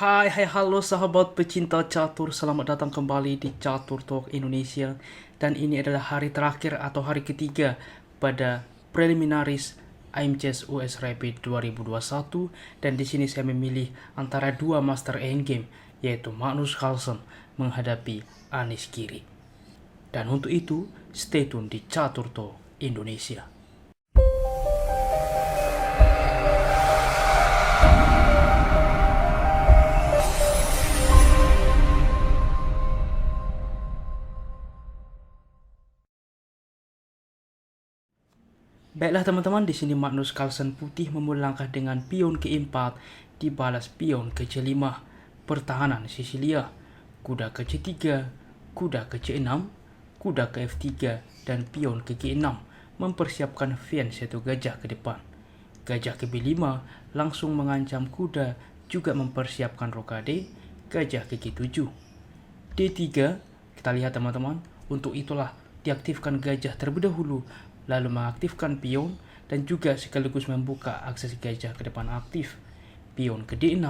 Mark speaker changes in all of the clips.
Speaker 1: Hai, halo sahabat pecinta catur, selamat datang kembali di Catur Talk Indonesia. Dan ini adalah hari terakhir atau hari ketiga pada preliminaris IMCS US Rapid 2021. Dan di sini saya memilih antara dua master endgame, yaitu Magnus Carlsen menghadapi Anish Giri. Dan untuk itu, stay tune di Catur Talk Indonesia. Baiklah teman-teman, di sini Magnus Carlsen putih memulai langkah dengan pion ke-4 dibalas pion ke C5, pertahanan Sisilia, kuda ke C3, kuda ke C6, kuda ke F3, dan pion ke G6 mempersiapkan Vian satu gajah ke depan. Gajah ke B5 langsung mengancam kuda, juga mempersiapkan rokade, gajah ke G7. D3, kita lihat teman-teman, untuk itulah diaktifkan gajah terlebih dahulu, lalu mengaktifkan pion dan juga sekaligus membuka akses gajah ke depan aktif. Pion ke D6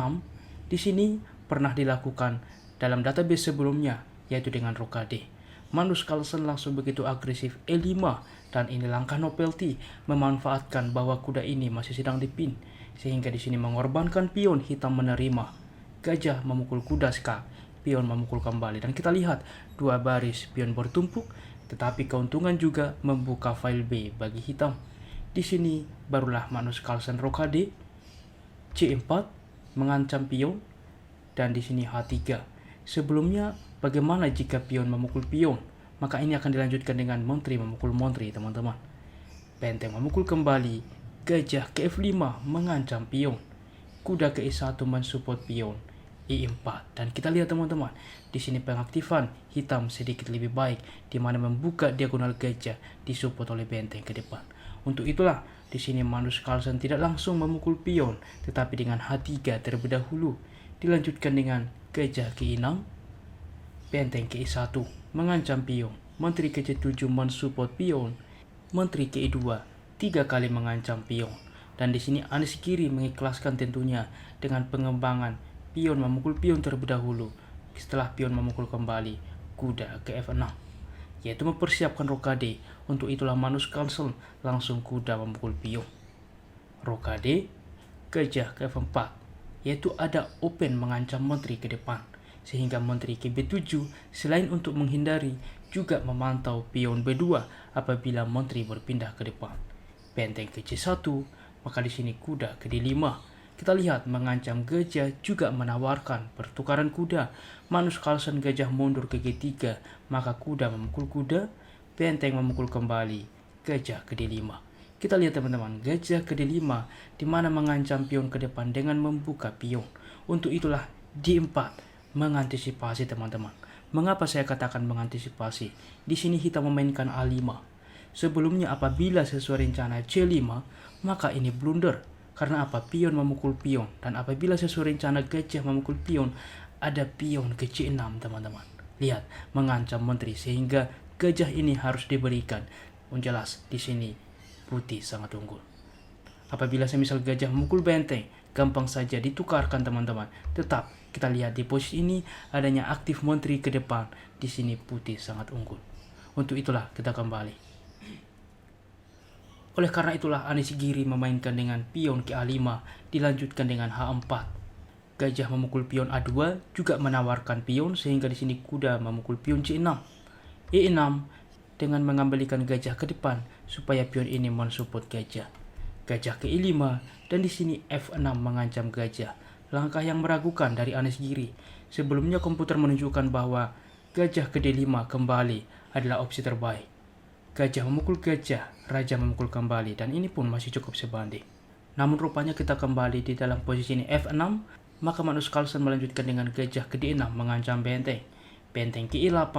Speaker 1: di sini pernah dilakukan dalam database sebelumnya, yaitu dengan rokade. Magnus Carlsen langsung begitu agresif E5, dan ini langkah no penalty, memanfaatkan bahwa kuda ini masih sedang dipin, sehingga di sini mengorbankan pion hitam menerima. Gajah memukul kuda skak, pion memukul kembali, dan kita lihat dua baris pion bertumpuk, tetapi keuntungan juga membuka file B bagi hitam. Di sini barulah Magnus Carlsen rokade, C4 mengancam pion, dan di sini H3. Sebelumnya bagaimana jika pion memukul pion? Maka ini akan dilanjutkan dengan menteri memukul menteri, teman-teman. Benteng memukul kembali, gajah ke F5 mengancam pion, kuda ke E1 mensupport pion, E4, dan kita lihat teman-teman, di sini pengaktifan hitam sedikit lebih baik, di mana membuka diagonal gajah disupport oleh benteng ke depan. Untuk itulah di sini Magnus Carlsen tidak langsung memukul pion, tetapi dengan H3 terlebih dahulu, dilanjutkan dengan gajah ke E6, benteng ke E1 mengancam pion, menteri ke C7 mensupport pion, menteri ke E2 3 kali mengancam pion, dan di sini Anish Giri mengikhlaskan tentunya dengan pengembangan pion memukul pion terlebih dahulu. Setelah pion memukul kembali, kuda ke F6, yaitu mempersiapkan rokade. Untuk itulah Magnus Carlsen langsung kuda memukul pion. Rokade, gajah ke F4, yaitu ada open mengancam menteri ke depan, sehingga menteri ke B7 selain untuk menghindari, juga memantau pion B2 apabila menteri berpindah ke depan. Benteng ke C1, maka di sini kuda ke D5. Kita lihat mengancam gajah, juga menawarkan pertukaran kuda. Magnus Carlsen gajah mundur ke G3, maka kuda memukul kuda, benteng memukul kembali, gajah ke D5. Kita lihat teman-teman, gajah ke D5 di mana mengancam pion ke depan dengan membuka pion. Untuk itulah D4 mengantisipasi teman-teman. Mengapa saya katakan mengantisipasi? Di sini hitam memainkan A5. Sebelumnya apabila sesuai rencana C5, maka ini blunder. Karena apa? Pion memukul pion. Dan apabila sesuai rencana gajah memukul pion, ada pion ke C6 teman-teman. Lihat, mengancam menteri, sehingga gajah ini harus diberikan. Jelas di sini putih sangat unggul. Apabila semisal gajah memukul benteng, gampang saja ditukarkan teman-teman. Tetap kita lihat di posisi ini adanya aktif menteri ke depan. Di sini putih sangat unggul. Untuk itulah kita kembali. Oleh karena itulah Anish Giri memainkan dengan pion ke A5, dilanjutkan dengan H4. Gajah memukul pion A2, juga menawarkan pion, sehingga di sini kuda memukul pion C6. E6 dengan mengembalikan gajah ke depan supaya pion ini mensupport gajah. Gajah ke E5, dan di sini F6 mengancam gajah. Langkah yang meragukan dari Anish Giri. Sebelumnya komputer menunjukkan bahwa gajah ke D5 kembali adalah opsi terbaik. Gajah memukul gajah, raja memukul kembali, dan ini pun masih cukup sebanding. Namun rupanya kita kembali di dalam posisi ini F6, maka Magnus Carlsen melanjutkan dengan gajah ke D6 mengancam benteng. Benteng ke E8,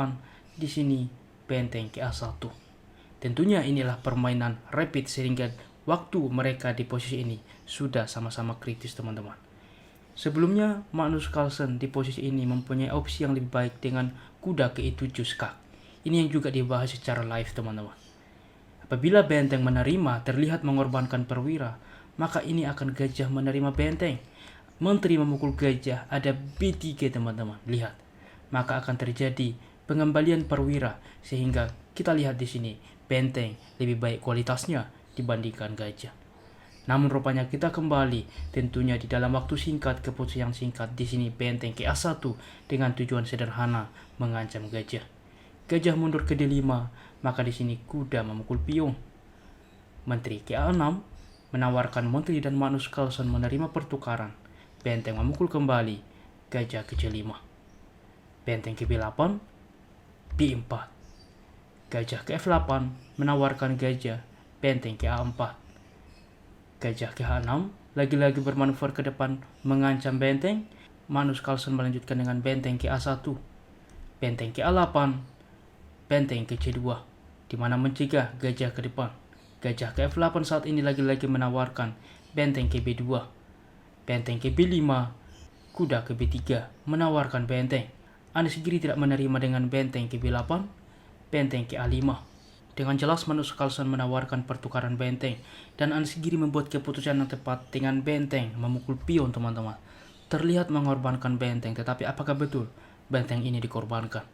Speaker 1: di sini benteng ke A1. Tentunya inilah permainan rapid, sehingga waktu mereka di posisi ini sudah sama-sama kritis teman-teman. Sebelumnya Magnus Carlsen di posisi ini mempunyai opsi yang lebih baik dengan kuda ke E7 skak. Ini yang juga dibahas secara live teman-teman. Apabila benteng menerima terlihat mengorbankan perwira, maka ini akan gajah menerima benteng. Menteri memukul gajah, ada B3 teman-teman. Lihat, maka akan terjadi pengembalian perwira sehingga kita lihat di sini benteng lebih baik kualitasnya dibandingkan gajah. Namun rupanya kita kembali tentunya di dalam waktu singkat, keputusan yang singkat. Di sini benteng ke A1 dengan tujuan sederhana mengancam gajah. Gajah mundur ke D5, maka di sini kuda memukul pion. Menteri ke A6 menawarkan Menteri dan Magnus Carlsen menerima pertukaran. Benteng memukul kembali, gajah ke C5. Benteng ke B8, B4. Gajah ke F8 menawarkan gajah, benteng ke A4. Gajah ke H6 lagi-lagi bermanuver ke depan mengancam benteng. Magnus Carlsen melanjutkan dengan benteng ke A1. Benteng ke A8, benteng ke C2, di mana mencegah gajah ke depan. Gajah ke F8 saat ini lagi-lagi menawarkan benteng ke B2. Benteng ke B5, kuda ke B3 menawarkan benteng. Anies Giri tidak menerima dengan benteng ke B8, benteng ke A5. Dengan jelas Magnus Carlsen menawarkan pertukaran benteng dan Anies Giri membuat keputusan yang tepat dengan benteng memukul pion teman-teman. Terlihat mengorbankan benteng, tetapi apakah betul benteng ini dikorbankan?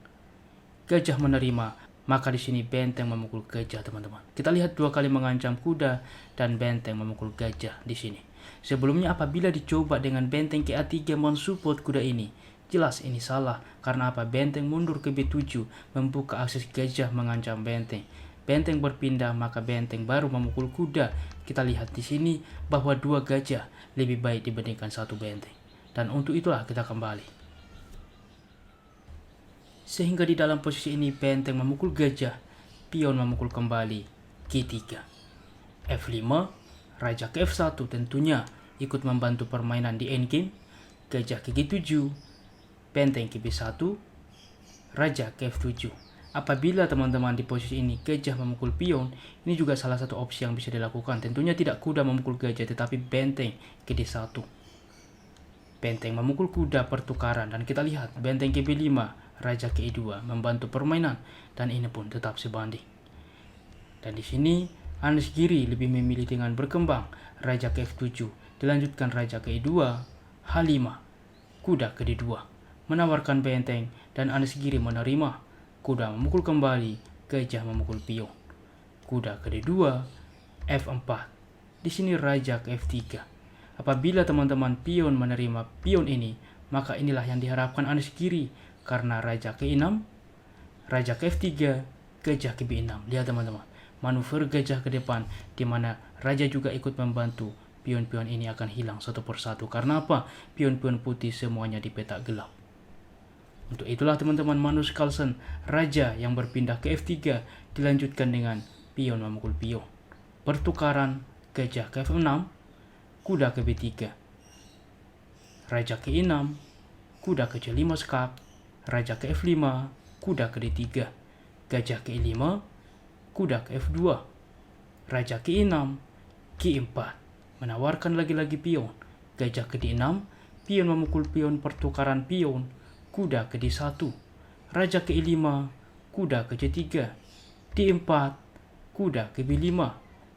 Speaker 1: Gajah menerima, maka di sini benteng memukul gajah teman-teman. Kita lihat dua kali mengancam kuda dan benteng memukul gajah di sini. Sebelumnya apabila dicoba dengan benteng ke A3 mensupport kuda ini, jelas ini salah. Karena apa? Benteng mundur ke B7 membuka akses gajah mengancam benteng. Benteng berpindah, maka benteng baru memukul kuda. Kita lihat di sini bahwa dua gajah lebih baik dibandingkan satu benteng. Dan untuk itulah kita kembali. Sehingga di dalam posisi ini benteng memukul gajah, pion memukul kembali G3. F5, raja ke F1 tentunya ikut membantu permainan di endgame. Gajah ke G7, benteng ke B1, raja ke F7. Apabila teman-teman di posisi ini gajah memukul pion, ini juga salah satu opsi yang bisa dilakukan. Tentunya tidak kuda memukul gajah, tetapi benteng ke D1. Benteng memukul kuda pertukaran, dan kita lihat benteng ke B5, raja ke E2 membantu permainan, dan ini pun tetap sebanding. Dan di sini Anies Giri lebih memilih dengan berkembang, raja ke F7, dilanjutkan raja ke E2, H5, kuda ke D2, menawarkan benteng, dan Anies Giri menerima. Kuda memukul kembali, gajah memukul pion. Kuda ke D2, F4. Di sini raja ke F3. Apabila teman-teman pion menerima pion ini, maka inilah yang diharapkan Anies Giri. Karena raja ke E6, raja ke F3, gajah ke B6. Lihat teman-teman, manuver gajah ke depan, di mana raja juga ikut membantu. Pion-pion ini akan hilang satu persatu. Karena apa? Pion-pion putih semuanya di petak gelap. Untuk itulah teman-teman, Magnus Carlsen, raja yang berpindah ke F3, dilanjutkan dengan pion memukul pion. Pertukaran, gajah ke F6, kuda ke B3. Raja ke E6, kuda ke C5 skak, raja ke F5, kuda ke D3. Gajah ke E5, kuda ke F2. Raja ke E6, G4, menawarkan lagi-lagi pion. Gajah ke D6, pion memukul pion, pertukaran pion. Kuda ke D1, raja ke E5, kuda ke C3, D4, kuda ke B5,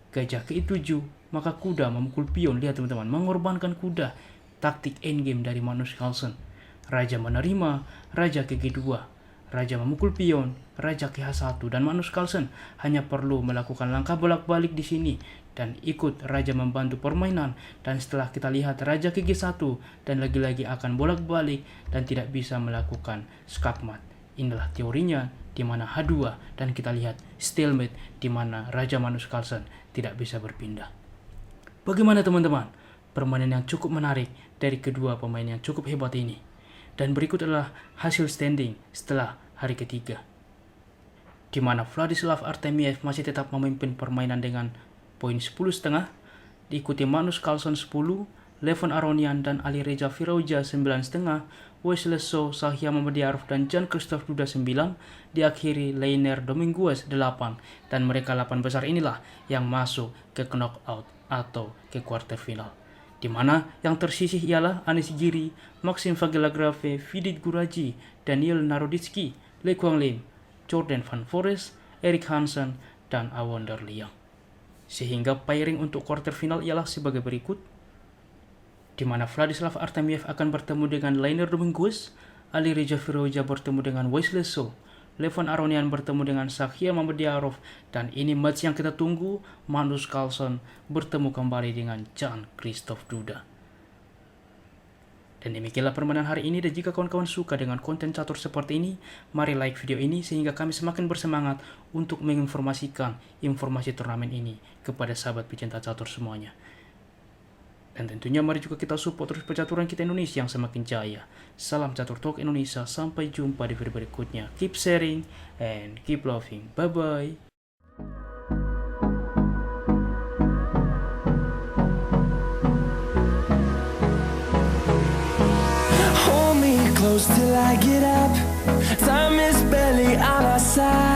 Speaker 1: gajah ke E7, maka kuda memukul pion. Lihat teman-teman, mengorbankan kuda. Taktik endgame dari Magnus Carlsen. Raja menerima, raja ke G2, raja memukul pion, raja ke H1, dan Magnus Carlsen hanya perlu melakukan langkah bolak-balik di sini dan ikut raja membantu permainan. Dan setelah kita lihat raja ke G1 dan lagi-lagi akan bolak-balik dan tidak bisa melakukan skakmat. Inilah teorinya, di mana H2 dan kita lihat stalemate, di mana raja Magnus Carlsen tidak bisa berpindah. Bagaimana teman-teman? Permainan yang cukup menarik dari kedua pemain yang cukup hebat ini. Dan berikut adalah hasil standing setelah hari ketiga, di mana Vladislav Artemiev masih tetap memimpin permainan dengan poin 10,5, diikuti Magnus Carlsen 10, Levon Aronian dan Ali Reza Firouzja 9,5, Wesley So, Sahia Mamadiarov dan Jan-Christoph Duda 9, diakhiri Leiner Dominguez 8, dan mereka 8 besar inilah yang masuk ke knockout atau ke quarter final. Di mana yang tersisih ialah Anies Giri, Maxim Vagelgrave, Vidit Guraji, Daniel Naroditsky, Le Quang Lim, Jordan Van Forest, Erik Hansen, dan Awonder Liang. Sehingga pairing untuk quarter final ialah sebagai berikut. di mana Vladislav Artemiev akan bertemu dengan Lainer Dominguez, Ali Reza Firouzja bertemu dengan Wesley So, Levon Aronian bertemu dengan Sakhir Mamedyarov, dan ini match yang kita tunggu, Magnus Carlsen bertemu kembali dengan Jan Christoph Duda. Dan demikianlah permainan hari ini, dan jika kawan-kawan suka dengan konten catur seperti ini, mari like video ini sehingga kami semakin bersemangat untuk menginformasikan informasi turnamen ini kepada sahabat pecinta catur semuanya. Dan tentunya mari juga kita support terus percaturan kita Indonesia yang semakin jaya. Salam Catur Talk Indonesia, sampai jumpa di video berikutnya. Keep sharing and keep loving. Bye-bye.
Speaker 2: Hold me close till I get up. Time is barely on our side.